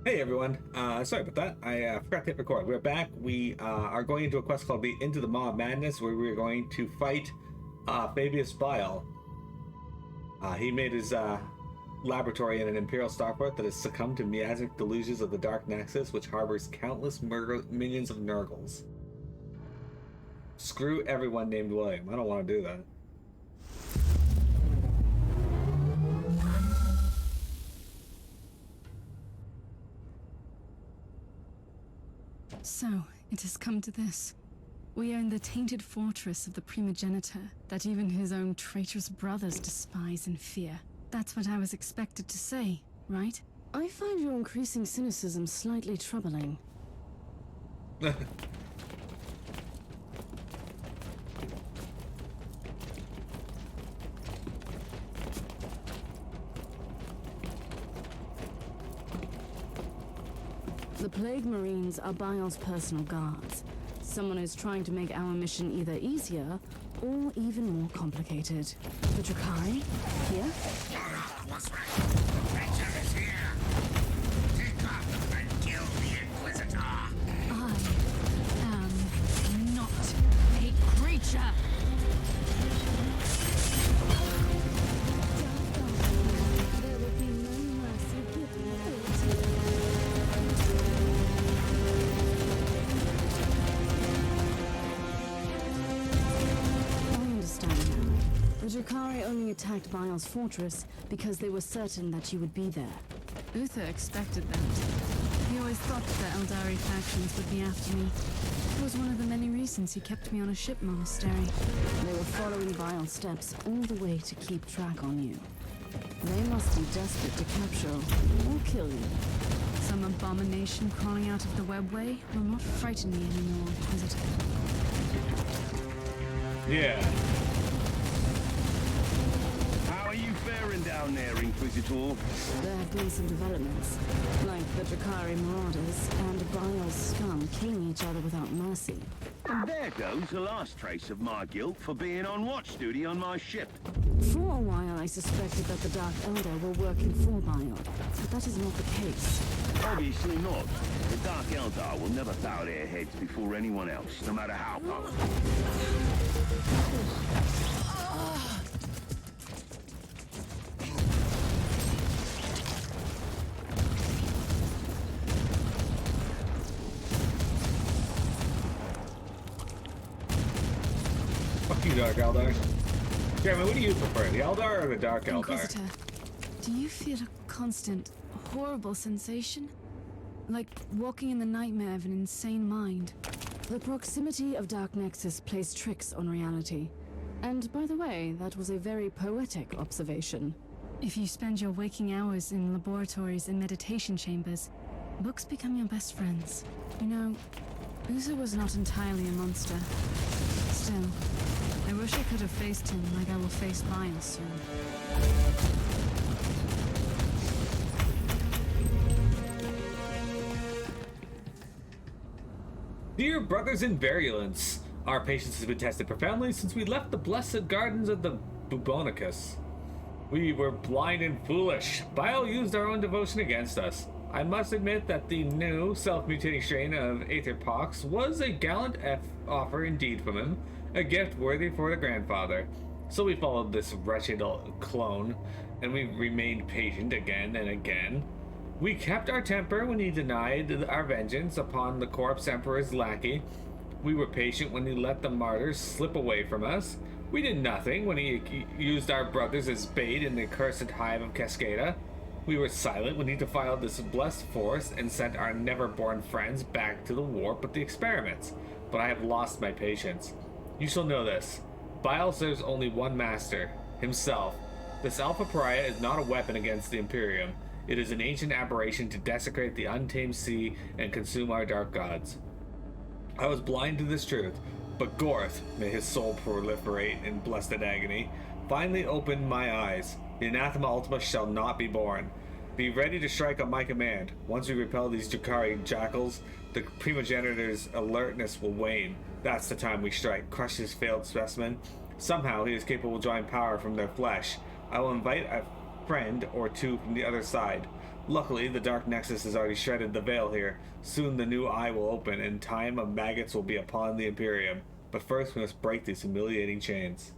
Hey everyone, sorry about that. I forgot to hit record. We're back. We are going into a quest called the Into the Maw of Madness, where we're going to fight Fabius Bile. He made his laboratory in an Imperial starport that has succumbed to miasmic delusions of the Dark Nexus, which harbors countless minions of Nurgles. Screw everyone named William. I don't want to do that. So, it has come to this. We own the tainted fortress of the primogenitor that even his own traitorous brothers despise and fear. That's what I was expected to say, right? I find your increasing cynicism slightly troubling. The Plague Marines are Bile's personal guards. Someone who's trying to make our mission either easier or even more complicated. The Drakari? Here? Was right. The creature is here. Take up and kill the Inquisitor. I am not a creature! There will be no mercy given. The Drakari only attacked Bile's fortress because they were certain that you would be there. Uther expected that. He always thought that the Eldari factions would be after me. It was one of the many reasons he kept me on a ship monastery. They were following Bile's steps all the way to keep track on you. They must be desperate to capture or kill you. Some abomination crawling out of the webway will not frighten me anymore, Inquisitor. Yeah. How are you faring down there, Inquisitor? There have been some developments, like the Drakari marauders and Bile's scum killing each other without mercy. And there goes the last trace of my guilt for being on watch duty on my ship. For a while I suspected that the Dark Elder were working for Bile, but that is not the case. Obviously not. The Dark Eldar will never bow their heads before anyone else, no matter how powerful. Fuck you, Dark Eldar. Jeremy, what do you prefer, the Eldar or the Dark Eldar? Inquisitor, do you feel a constant, horrible sensation? Like walking in the nightmare of an insane mind? The proximity of Dark Nexus plays tricks on reality. And by the way, that was a very poetic observation. If you spend your waking hours in laboratories and meditation chambers, books become your best friends. You know, Uther was not entirely a monster. Still, I wish I could have faced him like I will face Bile soon. Dear brothers in virulence, our patience has been tested profoundly since we left the blessed gardens of the Bubonicus. We were blind and foolish. Bile used our own devotion against us. I must admit that the new self-mutating strain of Aetherpox was a gallant offer indeed from him, a gift worthy for the grandfather. So we followed this wretched clone, and we remained patient again and again. We kept our temper when he denied our vengeance upon the corpse emperor's lackey. We were patient when he let the martyrs slip away from us. We did nothing when he used our brothers as bait in the accursed hive of Cascada. We were silent when he defiled this blessed forest and sent our never-born friends back to the warp with the experiments. But I have lost my patience. You shall know this. Bile serves only one master, himself. This Alpha Pariah is not a weapon against the Imperium. It is an ancient aberration to desecrate the untamed sea and consume our dark gods. I was blind to this truth, but Gorth, may his soul proliferate in blessed agony, finally opened my eyes. The Anathema Ultima shall not be born. Be ready to strike on my command. Once we repel these Drakari jackals, the primogenitor's alertness will wane. That's the time we strike, crush his failed specimen. Somehow he is capable of drawing power from their flesh. I will invite a friend or two from the other side. Luckily, the Dark Nexus has already shredded the veil here. Soon the new eye will open, and time of maggots will be upon the Imperium. But first, we must break these humiliating chains.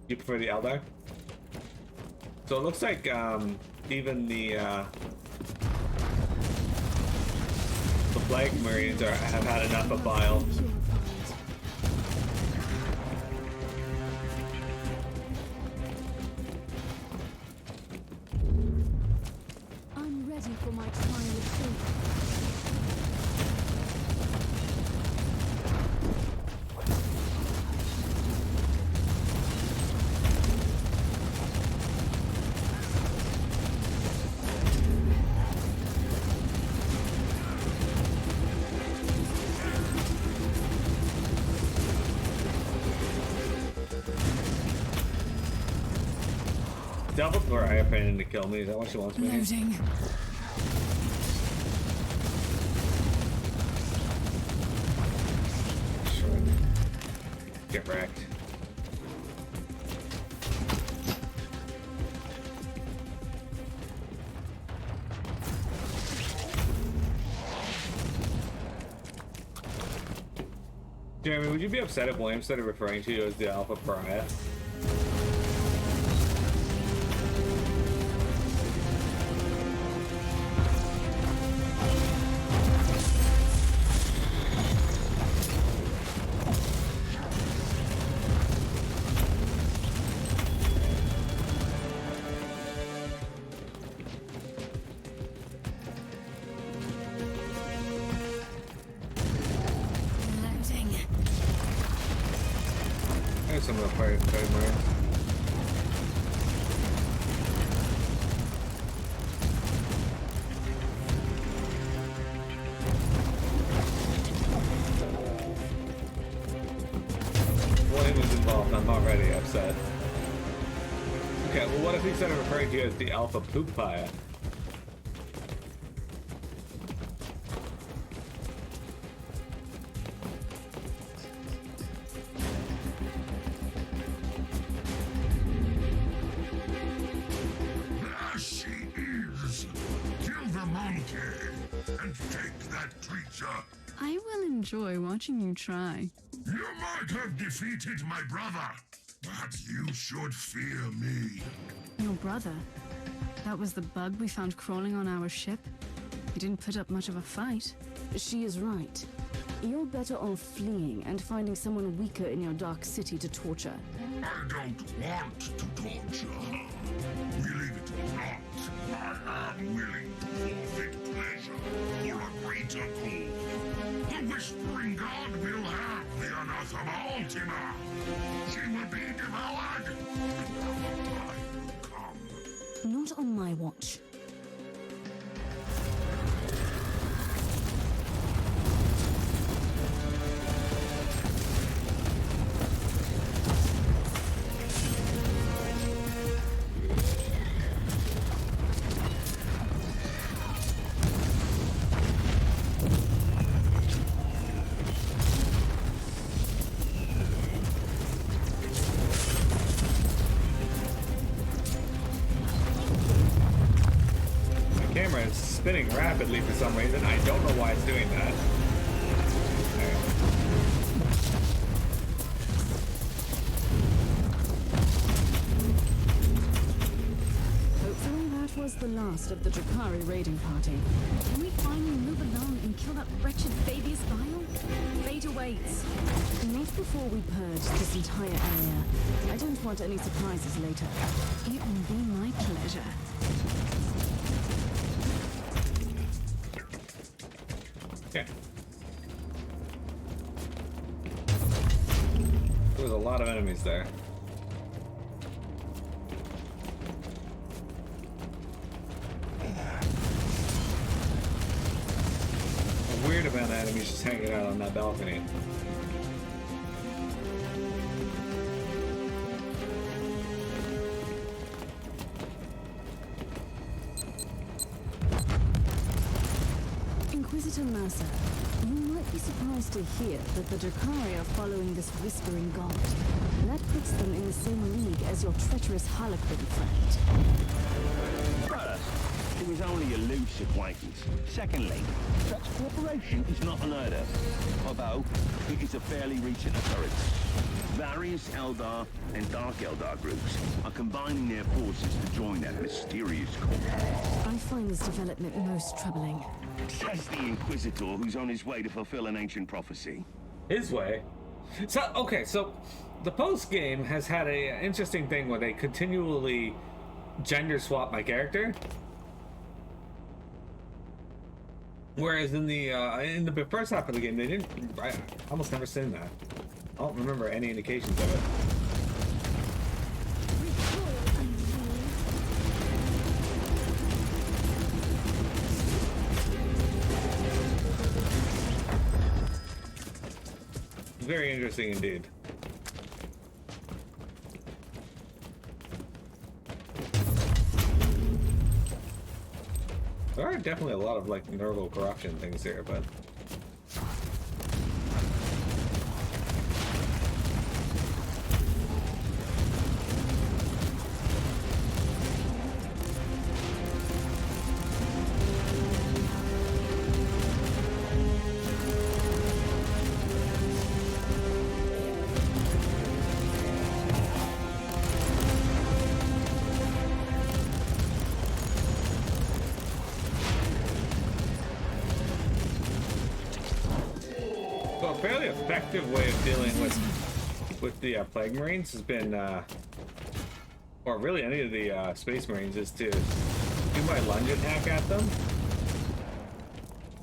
You prefer the Eldar? So it looks like even the Plague Marines have had enough of bile. I'm ready for my trial of faith. Alpha Pariah planning to kill me. Is that what she wants me to do? Loading. Sure. Get wrecked. Jeremy, would you be upset if William started referring to you as the Alpha Pariah? Loading. There's some of the fire marines. William was involved. I'm already upset. Okay, well, what if he started referring to you as the Alpha Pariah? There she is. Kill the monkey and take that creature. I will enjoy watching you try. You might have defeated my brother, but you should fear me. Your brother? That was the bug we found crawling on our ship? He didn't put up much of a fight. She is right. You're better off fleeing and finding someone weaker in your dark city to torture. I don't want to torture her. Willing it or not, I am willing to forfeit pleasure for a greater goal. The Whispering God will have the anathema ultima. She will be devoured. And our time will come. Not on my watch. The camera is spinning rapidly for some reason. I don't know why it's doing that. Hopefully that was the last of the Drakari raiding party. Can we finally move along and kill that wretched Fabius Bile? Fate awaits. Not before we purge this entire area. I don't want any surprises later. It will be my pleasure. Okay. There was a lot of enemies there. A weird amount of enemies just hanging out on that balcony. Inquisitor Mercer, you might be surprised to hear that the Drakari are following this Whispering God. That puts them in the same league as your treacherous Harlequin friend. First, it was only a loose acquaintance. Secondly, such cooperation is not unheard of, although it is a fairly recent occurrence. Various Eldar and Dark Eldar groups are combining their forces to join that mysterious cause. I find this development most troubling. Says the Inquisitor who's on his way to fulfill an ancient prophecy. His way. So okay, so the post game has had a interesting thing where they continually gender swap my character. Whereas in the first half of the game, they didn't. I almost never seen that. I don't remember any indications of it. Very interesting indeed. There are definitely a lot of like nerval corruption things here, but a fairly effective way of dealing with the Plague Marines has been, or really any of the Space Marines, is to do my lunge attack at them.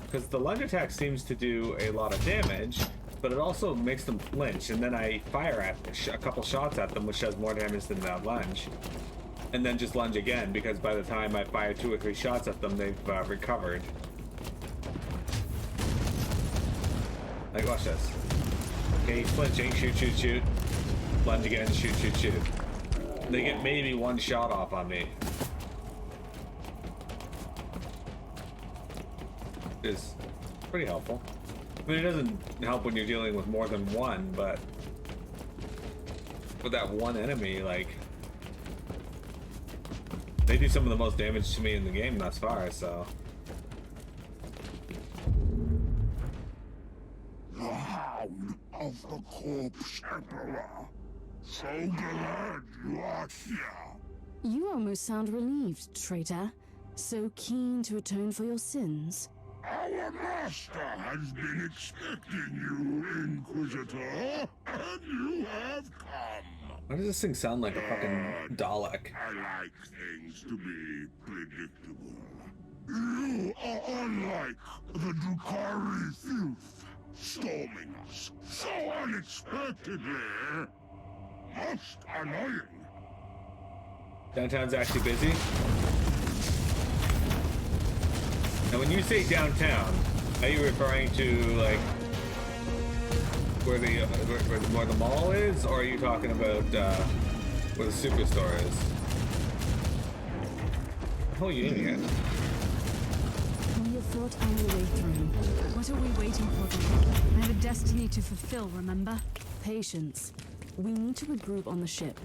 Because the lunge attack seems to do a lot of damage, but it also makes them flinch, and then I fire at a couple shots at them, which does more damage than that lunge. And then just lunge again, because by the time I fire 2 or 3 shots at them, they've recovered. Like, watch this. Okay, he's flinching, shoot, shoot, shoot. Lunge again, shoot, shoot, shoot. They get maybe 1 shot off on me. Which is pretty helpful. I mean, it doesn't help when you're dealing with more than one, but with that one enemy, like, they do some of the most damage to me in the game thus far, so. The Hound of the Corpse Emperor. So glad you are here. You almost sound relieved, traitor. So keen to atone for your sins. Our master has been expecting you, Inquisitor, and you have come. Why does this thing sound like a fucking Dalek? I like things to be predictable. You are unlike the Drukhari filth, storming us so unexpectedly. Most annoying. Downtown's actually busy. Now, when you say downtown, are you referring to like where the mall is, or are you talking about where the superstore is? How are you aiming at? We have fought our way through. What are we waiting for then? I have a destiny to fulfill, remember? Patience. We need to regroup on the ship.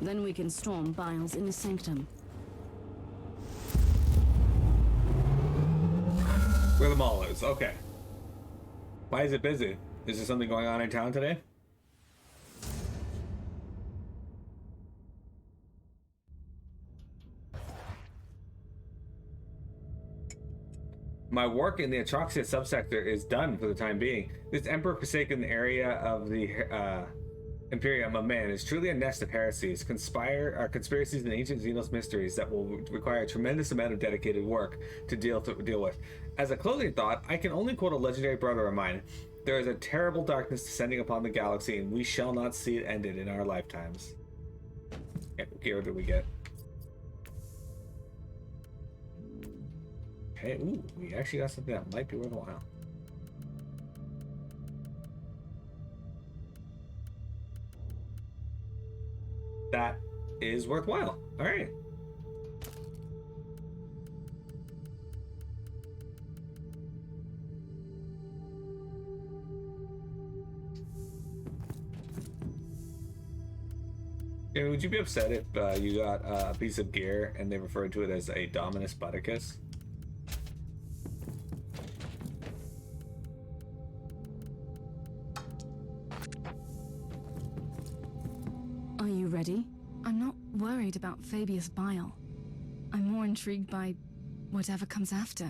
Then we can storm Bile's inner sanctum. Where the mall is, okay. Why is it busy? Is there something going on in town today? My work in the Atroxia subsector is done for the time being. This Emperor-forsaken area of the Imperium of Man is truly a nest of heresies, conspiracies and ancient Xenos mysteries that will require a tremendous amount of dedicated work to deal with. As a closing thought, I can only quote a legendary brother of mine. There is a terrible darkness descending upon the galaxy, and we shall not see it ended in our lifetimes. Okay, what gear did we get? Okay, ooh, we actually got something that might be worthwhile. That is worthwhile. All right. And would you be upset if you got a piece of gear and they referred to it as a Dominus Butticus? ready? I'm not worried about Fabius Bile. I'm more intrigued by whatever comes after,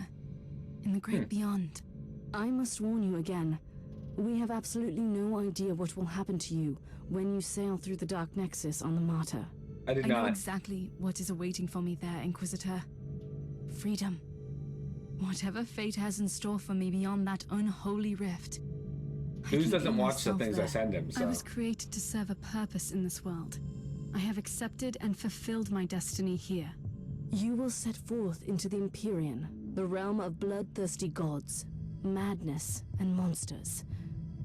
in the great beyond. I must warn you again. We have absolutely no idea what will happen to you when you sail through the Dark Nexus on the Martyr. I did I know not. exactly what is awaiting for me there, Inquisitor. Freedom. Whatever fate has in store for me beyond that unholy rift. I Who can doesn't aim watch the myself things I there. send him, I so. was created to serve a purpose in this world. I have accepted and fulfilled my destiny here. You will set forth into the Empyrean, the realm of bloodthirsty gods, madness, and monsters.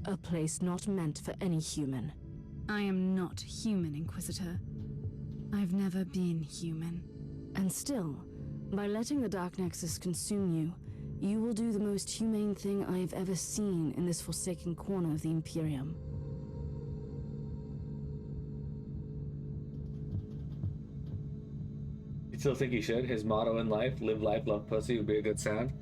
A place not meant for any human. I am not human, Inquisitor. I've never been human. And still, by letting the Dark Nexus consume you, you will do the most humane thing I've ever seen in this forsaken corner of the Imperium. You still think he should? His motto in life, live life, love pussy, would be a good sound.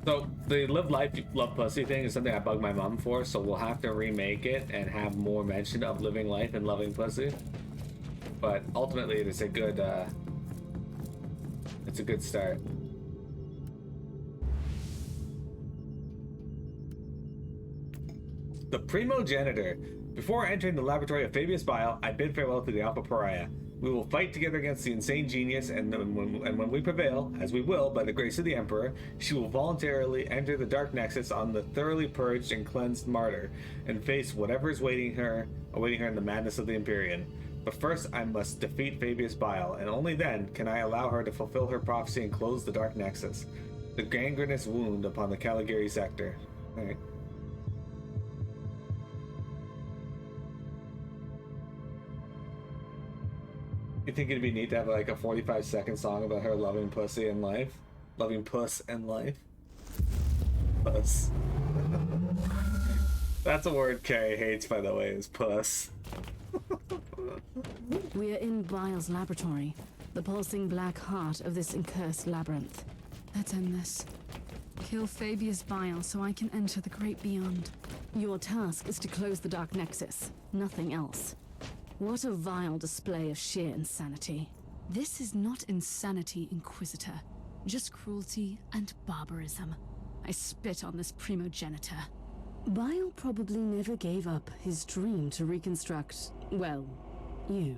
So the live life, love pussy thing is something I bug my mom for, so we'll have to remake it and have more mention of living life and loving pussy. But ultimately, it's a good start. The Primogenitor. Before entering the laboratory of Fabius Bile, I bid farewell to the Alpha Pariah. We will fight together against the insane genius, and when we prevail, as we will by the grace of the Emperor, she will voluntarily enter the Dark Nexus on the thoroughly purged and cleansed Martyr, and face whatever is awaiting her in the madness of the Empyrean. But first, I must defeat Fabius Bile, and only then can I allow her to fulfill her prophecy and close the Dark Nexus. The gangrenous wound upon the Caligari sector. Alright. You think it'd be neat to have like a 45-second song about her loving pussy and life? Loving puss and life? Puss. That's a word Carrie hates, by the way, is puss. We are in Bile's laboratory, the pulsing black heart of this accursed labyrinth. Let's end this. Kill Fabius Bile so I can enter the great beyond. Your task is to close the Dark Nexus, nothing else. What a vile display of sheer insanity. This is not insanity, Inquisitor. Just cruelty and barbarism. I spit on this primogenitor. Bile probably never gave up his dream to reconstruct, well, you.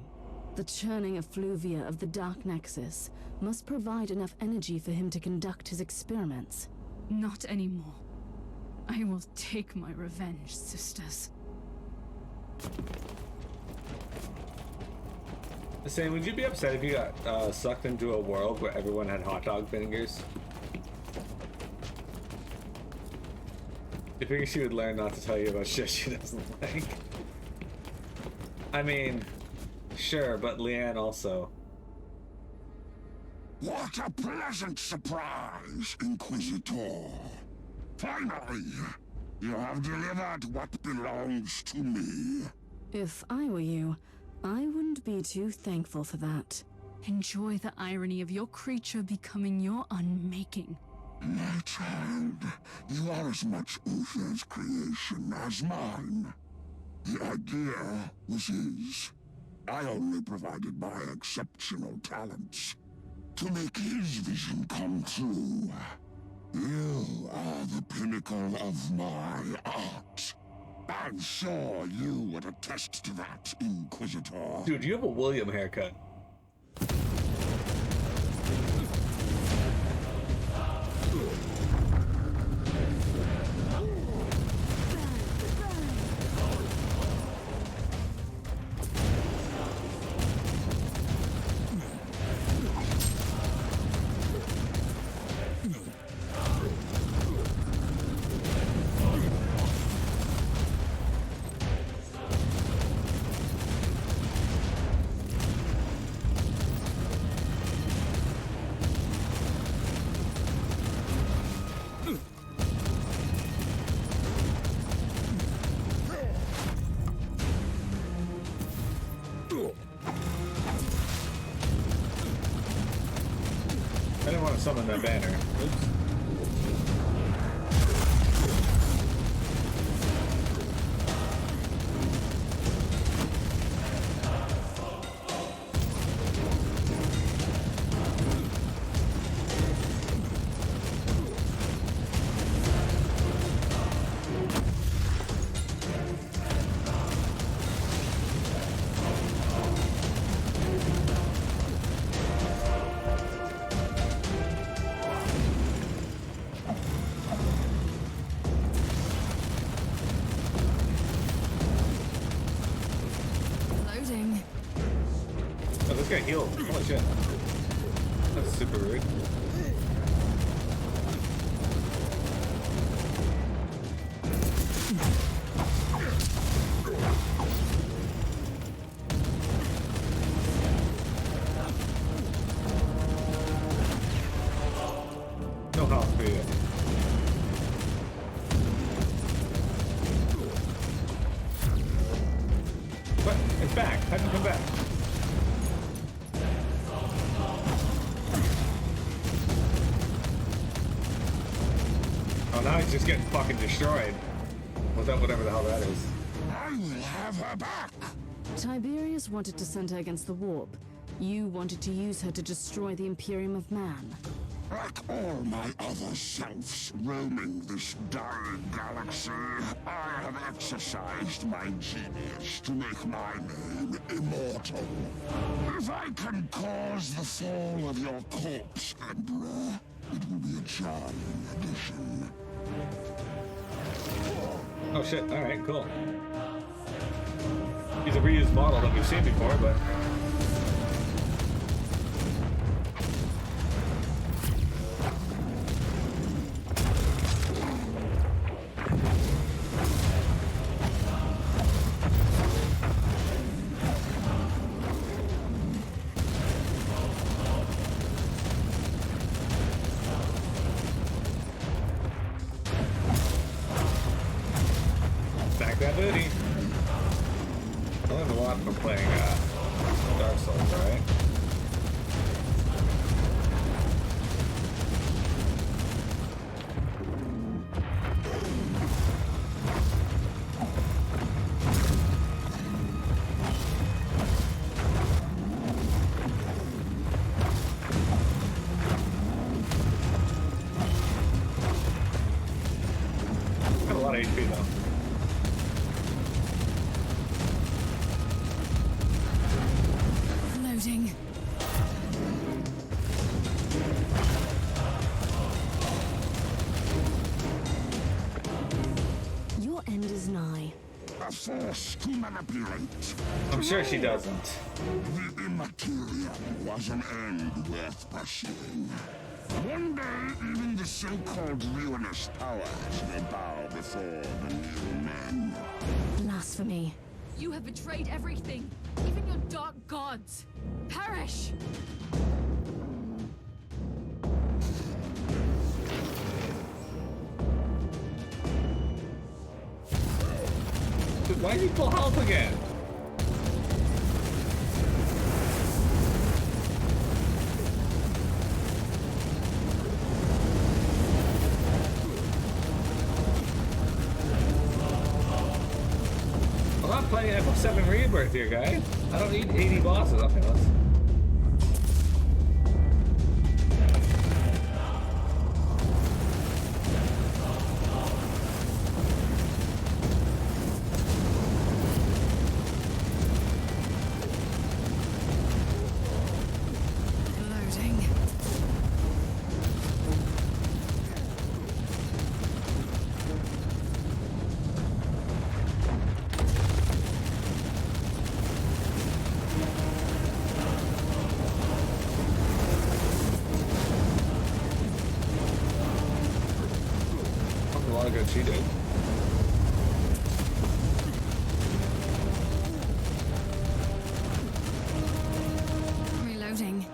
The churning effluvia of the Dark Nexus must provide enough energy for him to conduct his experiments. Not anymore. I will take my revenge, sisters. Saying, would you be upset if you got sucked into a world where everyone had hot dog fingers? I figure she would learn not to tell you about shit she doesn't like. I mean, sure, but Leanne also. What a pleasant surprise, Inquisitor. Finally, you have delivered what belongs to me. If I were you, I wouldn't be too thankful for that. Enjoy the irony of your creature becoming your unmaking. My child, you are as much Uther's creation as mine. The idea was his. I only provided my exceptional talents to make his vision come true. You are the pinnacle of my art. I'm sure you would attest to that, Inquisitor. Dude, you have a William haircut. I didn't want to summon that banner. Oops. got healed. Holy shit. That's super rude. No health for you. What? It's back. How'd you come back? Oh, now he's just getting fucking destroyed. Whatever the hell that is. I will have her back. Tiberius wanted to send her against the warp. You wanted to use her to destroy the Imperium of Man. Like all my other selves roaming this dying galaxy, I have exercised my genius to make my name immortal. If I can cause the fall of your corpse, Emperor, it will be a charming addition. Oh shit, alright, cool. He's a reused model that we've seen before, but... Back that booty. I learned a lot from playing Dark Souls, right? Got a lot of HP though. Loading. Your end is nigh. A force to manipulate. I'm sure she doesn't. The Immaterium was an end worth pursuing. One day, even the so-called ruinous powers will bow before the new men. Blasphemy. You have betrayed everything, even your dark gods. Perish! Dude, why did he pull health again? I'm not playing F7 Rebirth here, guys. I don't need 80 bosses. Okay, let's... Loading. That's a lot of good she did. Reloading.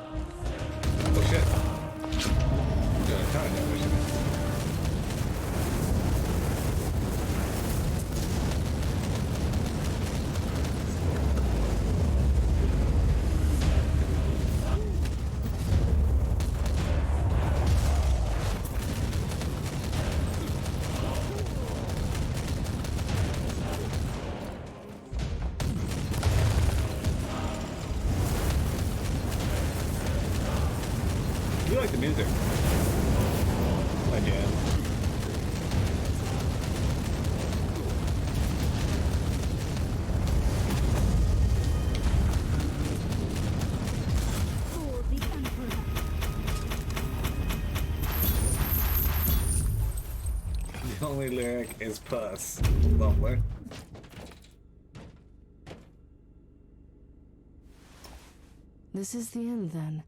Oh shit. Doing a ton of damage. You like the music? I jam. The only lyric is puss. Lovely. This is the end, then.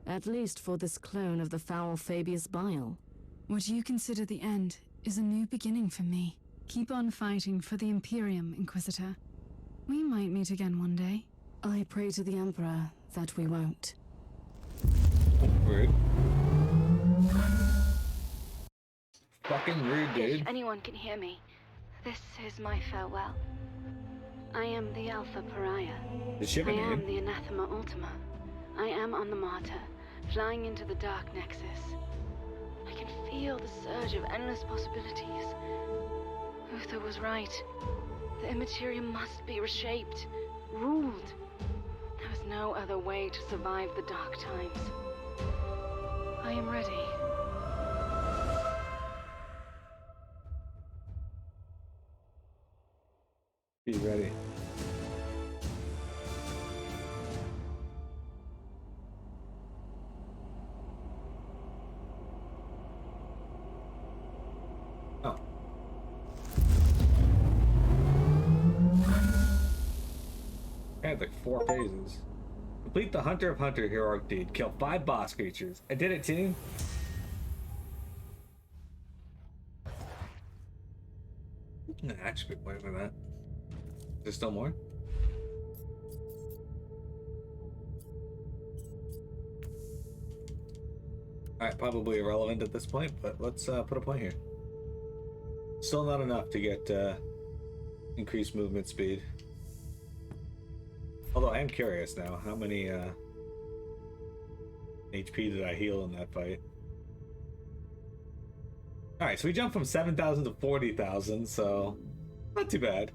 At least for this clone of the foul Fabius Bile. What you consider the end is a new beginning for me. Keep on fighting for the Imperium, Inquisitor. We might meet again one day. I pray to the Emperor that we won't. Rude. Fucking rude, dude. If anyone can hear me, this is my farewell. I am the Alpha Pariah. The ship I name. am the Anathema Ultima. I am on the Martyr, flying into the Dark Nexus. I can feel the surge of endless possibilities. Uther was right. The Immaterium must be reshaped, ruled. There is no other way to survive the dark times. I am ready. Be ready. Oh. I had like 4 phases. Complete the Hunter of Hunter heroic deed. Kill 5 boss creatures. I did it, team. Nah, actually, wait for that. Is there still more? Alright, probably irrelevant at this point, but let's put a point here. Still not enough to get increased movement speed. Although I am curious now, how many HP did I heal in that fight? Alright, so we jumped from 7,000 to 40,000, so not too bad.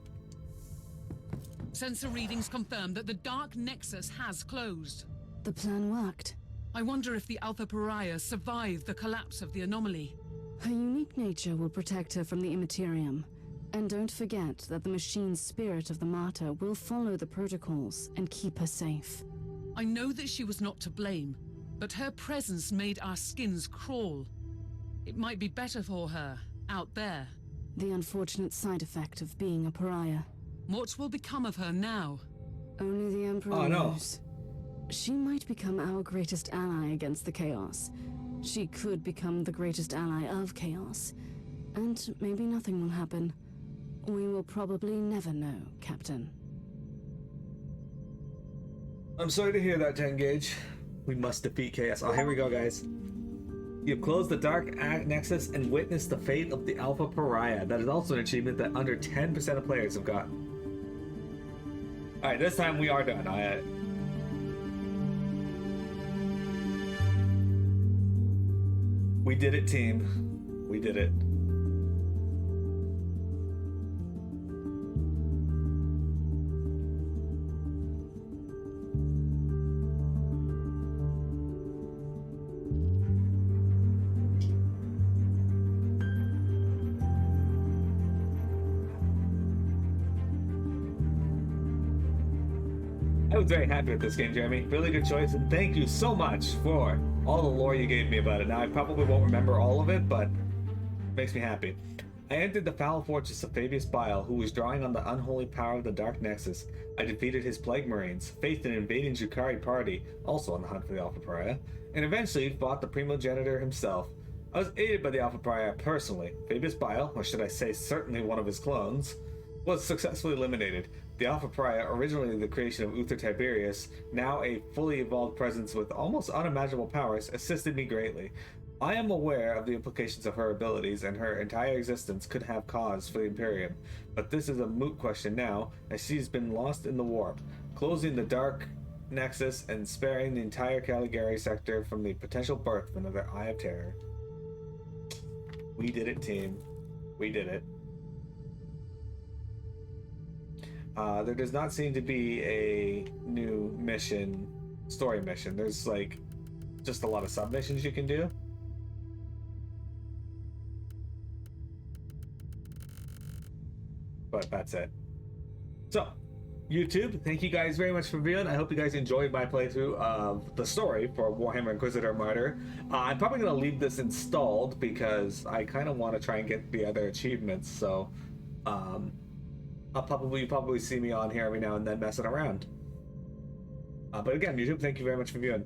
Sensor readings confirm that the Dark Nexus has closed. The plan worked. I wonder if the Alpha Pariah survived the collapse of the anomaly. Her unique nature will protect her from the Immaterium. And don't forget that the machine's spirit of the Martyr will follow the protocols and keep her safe. I know that she was not to blame, but her presence made our skins crawl. It might be better for her out there. The unfortunate side effect of being a pariah. What will become of her now? Only the Emperor knows. She might become our greatest ally against the Chaos. She could become the greatest ally of Chaos. And maybe nothing will happen. We will probably never know, Captain. I'm sorry to hear that, 10 gauge. We must defeat Chaos. Oh, here we go, guys. You've closed the Dark Nexus and witnessed the fate of the Alpha Pariah. That is also an achievement that under 10% of players have gotten. Alright, this time we are done. We did it, team. We did it. I was very happy with this game, Jeremy. Really good choice, and thank you so much for all the lore you gave me about it. Now, I probably won't remember all of it, but it makes me happy. I entered the foul fortress of Fabius Bile, who was drawing on the unholy power of the Dark Nexus. I defeated his Plague Marines, faced an invading Jukari party, also on the hunt for the Alpha Pariah, and eventually fought the Primogenitor himself. I was aided by the Alpha Pariah personally. Fabius Bile, or should I say certainly one of his clones, was successfully eliminated. The Alpha Pariah, originally the creation of Uther Tiberius, now a fully evolved presence with almost unimaginable powers, assisted me greatly. I am aware of the implications of her abilities, and her entire existence could have cause for the Imperium, but this is a moot question now, as she's been lost in the warp, closing the Dark Nexus and sparing the entire Caligari sector from the potential birth of another Eye of Terror. We did it, team. We did it. There does not seem to be a new mission, story mission. There's like just a lot of sub-missions you can do. But that's it. So, YouTube, thank you guys very much for viewing. I hope you guys enjoyed my playthrough of the story for Warhammer Inquisitor Martyr. I'm probably going to leave this installed because I kind of want to try and get the other achievements. So, you'll probably see me on here every now and then messing around. But again, YouTube, thank you very much for viewing.